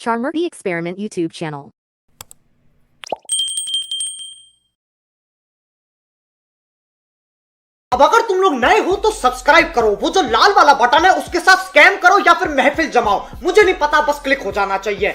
Charmurti Experiment YouTube channel. अब अगर तुम लोग नए हो तो सब्सक्राइब करो, वो जो लाल वाला बटन है उसके साथ स्कैम करो या फिर महफिल जमाओ, मुझे नहीं पता, बस क्लिक हो जाना चाहिए।